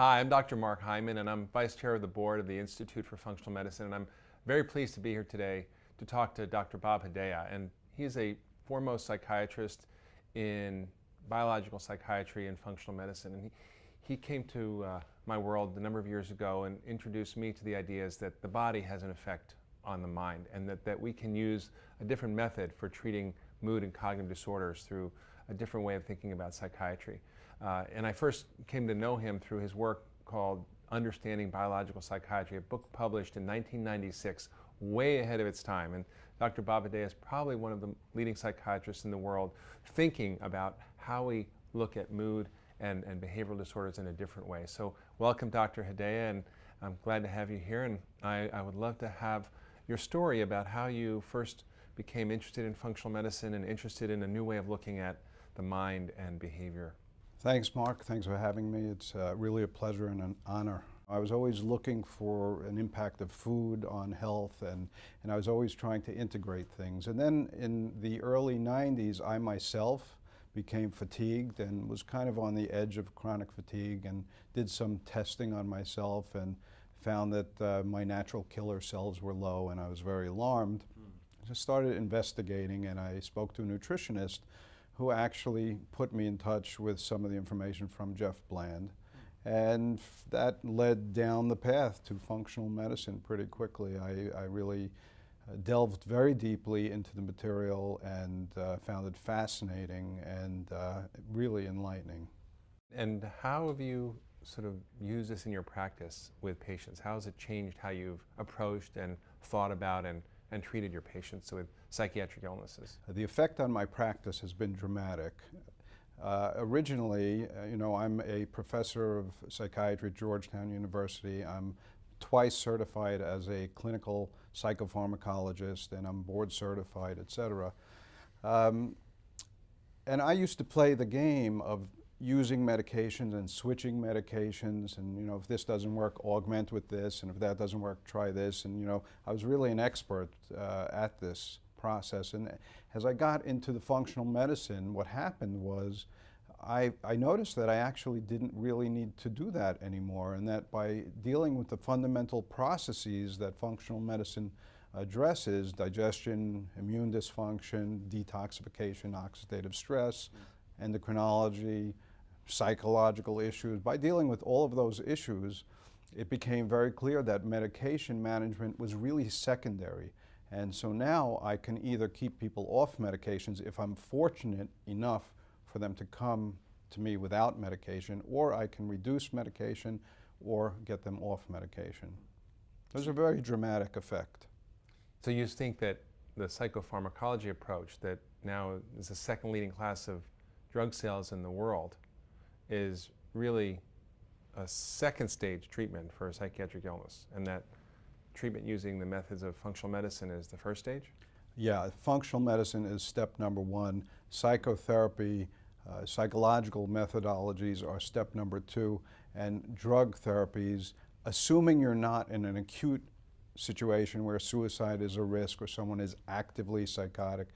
Hi, I'm Dr. Mark Hyman, and I'm Vice Chair of the Board of the Institute for Functional Medicine, and I'm very pleased to be here today to talk to Dr. Bob Hedaya. And he's a foremost psychiatrist in biological psychiatry and functional medicine. And he came to my world a number of years ago and introduced me to the ideas that the body has an effect on the mind, and that we can use a different method for treating mood and cognitive disorders through a different way of thinking about psychiatry. And I first came to know him through his work called Understanding Biological Psychiatry, a book published in 1996, way ahead of its time. And Dr. Bob Hedaya is probably one of the leading psychiatrists in the world thinking about how we look at mood and behavioral disorders in a different way. So welcome, Dr. Hedaya, and I'm glad to have you here. And I would love to have your story about how you first became interested in functional medicine and interested in a new way of looking at the mind and behavior. Thanks, Mark. Thanks for having me. It's really a pleasure and an honor. I was always looking for an impact of food on health, and I was always trying to integrate things. And then in the early 90s, I myself became fatigued and was kind of on the edge of chronic fatigue, and did some testing on myself and found that my natural killer cells were low, and I was very alarmed. I just started investigating, and I spoke to a nutritionist who actually put me in touch with some of the information from Jeff Bland. And that led down the path to functional medicine pretty quickly. I really delved very deeply into the material and found it fascinating and really enlightening. And how have you sort of used this in your practice with patients? How has it changed how you've approached and thought about and treated your patients with psychiatric illnesses? The effect on my practice has been dramatic. Originally, I'm a professor of psychiatry at Georgetown University. I'm twice certified as a clinical psychopharmacologist, and I'm board certified, et cetera. And I used to play the game of using medications and switching medications, and if this doesn't work, augment with this, and if that doesn't work, try this. And I was really an expert at this process. And as I got into the functional medicine, what happened was I noticed that I actually didn't really need to do that anymore, and that by dealing with the fundamental processes that functional medicine addresses, digestion, immune dysfunction, detoxification, oxidative stress, endocrinology, psychological issues. By dealing with all of those issues, it became very clear that medication management was really secondary. And so now I can either keep people off medications if I'm fortunate enough for them to come to me without medication, or I can reduce medication or get them off medication. There's a very dramatic effect. So you think that the psychopharmacology approach that now is the second leading class of drug sales in the world is really a second stage treatment for a psychiatric illness, and that treatment using the methods of functional medicine is the first stage? Yeah, functional medicine is step number one. Psychotherapy, psychological methodologies are step number two, and drug therapies, assuming you're not in an acute situation where suicide is a risk or someone is actively psychotic,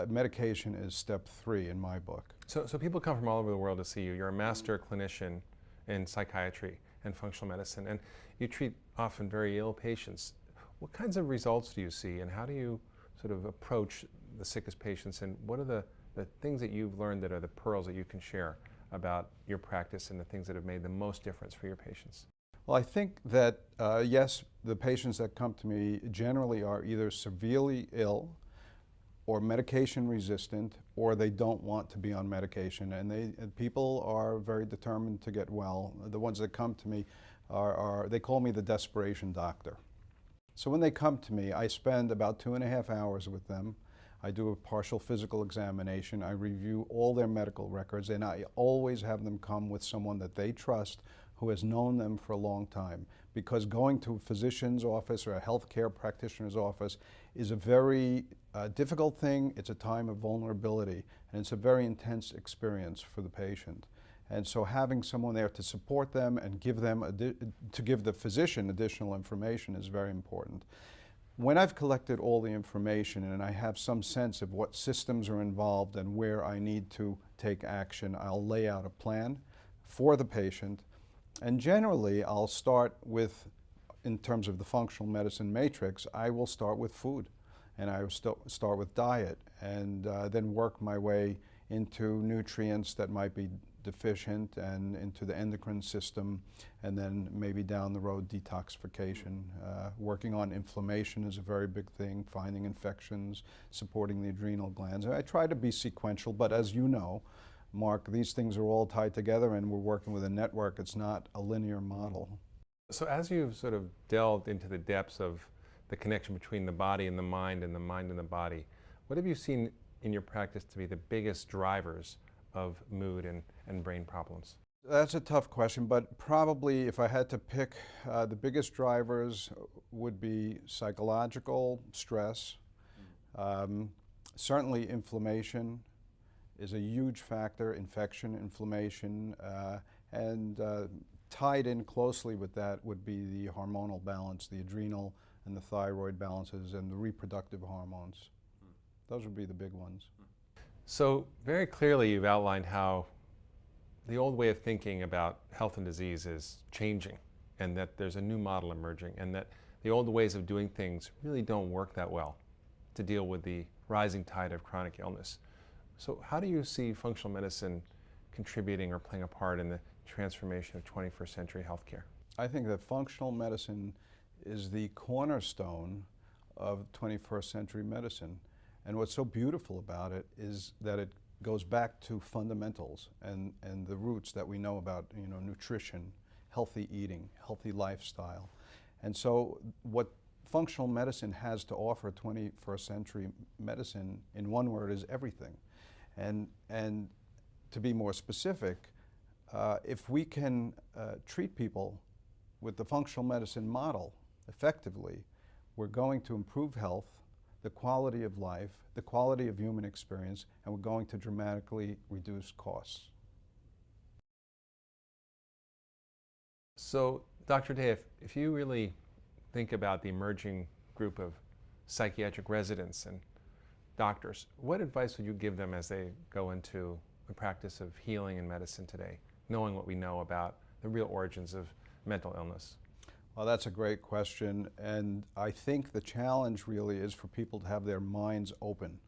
medication is step three in my book. So people come from all over the world to see you. You're a master clinician in psychiatry and functional medicine, and you treat often very ill patients. What kinds of results do you see, and how do you sort of approach the sickest patients, and what are the things that you've learned that are the pearls that you can share about your practice and the things that have made the most difference for your patients? Well, I think that, yes, the patients that come to me generally are either severely ill or medication resistant, or they don't want to be on medication, and people are very determined to get well. The ones that come to me they call me the desperation doctor. So when they come to me, I spend about 2.5 hours with them. I do a partial physical examination. I review all their medical records, and I always have them come with someone that they trust who has known them for a long time, because going to a physician's office or a healthcare practitioner's office is a very difficult thing. It's a time of vulnerability, and it's a very intense experience for the patient. And so having someone there to support them and give the physician additional information is very important. When I've collected all the information and I have some sense of what systems are involved and where I need to take action, I'll lay out a plan for the patient And generally, I'll start with, in terms of the functional medicine matrix, I will start with food, and I will start with diet, and then work my way into nutrients that might be deficient and into the endocrine system, and then maybe down the road detoxification. Working on inflammation is a very big thing, finding infections, supporting the adrenal glands. I try to be sequential, but as you know, Mark, these things are all tied together and we're working with a network. It's not a linear model. So as you've sort of delved into the depths of the connection between the body and the mind and the mind and the body, what have you seen in your practice to be the biggest drivers of mood and brain problems? That's a tough question, but probably if I had to pick, the biggest drivers would be psychological stress. Certainly inflammation is a huge factor, infection, inflammation, and tied in closely with that would be the hormonal balance, the adrenal and the thyroid balances and the reproductive hormones. Those would be the big ones. So very clearly you've outlined how the old way of thinking about health and disease is changing, and that there's a new model emerging, and that the old ways of doing things really don't work that well to deal with the rising tide of chronic illness. So how do you see functional medicine contributing or playing a part in the transformation of 21st century healthcare? I think that functional medicine is the cornerstone of 21st century medicine. And what's so beautiful about it is that it goes back to fundamentals and the roots that we know about, nutrition, healthy eating, healthy lifestyle. And so what functional medicine has to offer 21st century medicine, in one word, is everything. And to be more specific, if we can treat people with the functional medicine model effectively, we're going to improve health, the quality of life, the quality of human experience, and we're going to dramatically reduce costs. So, Dr. Hedaya, if you really think about the emerging group of psychiatric residents and doctors, what advice would you give them as they go into the practice of healing and medicine today, knowing what we know about the real origins of mental illness? Well, that's a great question, and I think the challenge really is for people to have their minds open.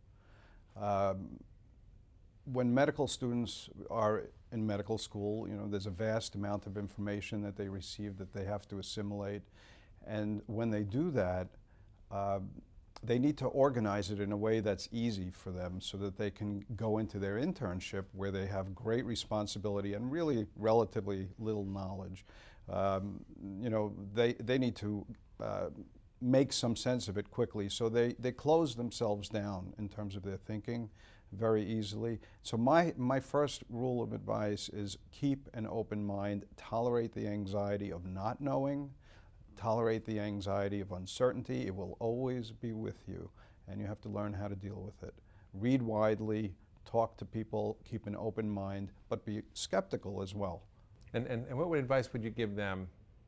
When medical students are in medical school, there's a vast amount of information that they receive that they have to assimilate, and when they do that, they need to organize it in a way that's easy for them so that they can go into their internship where they have great responsibility and really relatively little knowledge. They need to make some sense of it quickly, so they close themselves down in terms of their thinking very easily. So my first rule of advice is keep an open mind, tolerate the anxiety of not knowing, tolerate the anxiety of uncertainty. It will always be with you, and you have to learn how to deal with it. Read widely, talk to people, keep an open mind, but be skeptical as well. And what advice would you give them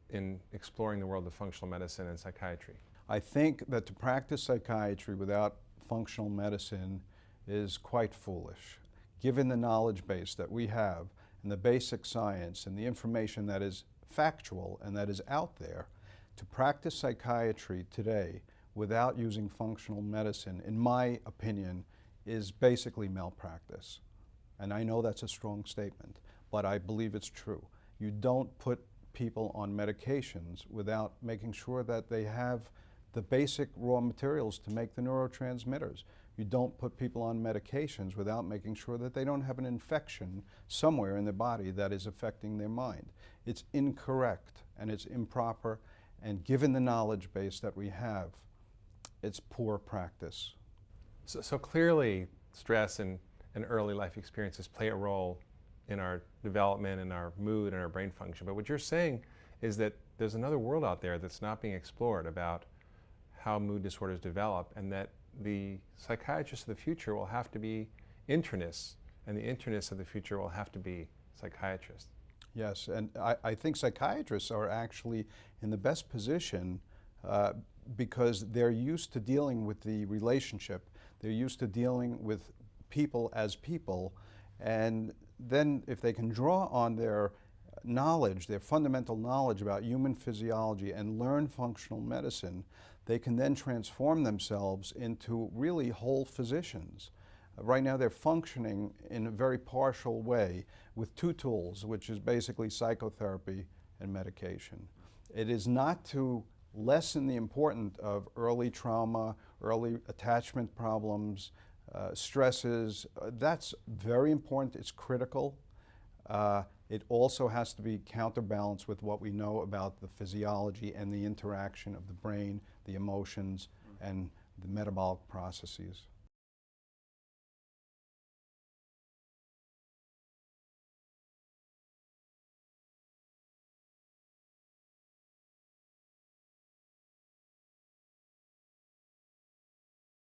in exploring the world of functional medicine and psychiatry? I think that to practice psychiatry without functional medicine is quite foolish. Given the knowledge base that we have and the basic science and the information that is factual and that is out there, to practice psychiatry today without using functional medicine, in my opinion, is basically malpractice. And I know that's a strong statement, but I believe it's true. You don't put people on medications without making sure that they have the basic raw materials to make the neurotransmitters. You don't put people on medications without making sure that they don't have an infection somewhere in their body that is affecting their mind. It's incorrect and it's improper, and given the knowledge base that we have, it's poor practice. So clearly stress and early life experiences play a role in our development and our mood and our brain function. But what you're saying is that there's another world out there that's not being explored about how mood disorders develop, and that the psychiatrists of the future will have to be internists, and the internists of the future will have to be psychiatrists. Yes, and I think psychiatrists are actually in the best position because they're used to dealing with the relationship. They're used to dealing with people as people, and then if they can draw on their knowledge, their fundamental knowledge about human physiology and learn functional medicine, they can then transform themselves into really whole physicians. Right now they're functioning in a very partial way with two tools, which is basically psychotherapy and medication. It is not to lessen the importance of early trauma, early attachment problems, stresses. That's very important, it's critical. It also has to be counterbalanced with what we know about the physiology and the interaction of the brain, the emotions, and the metabolic processes.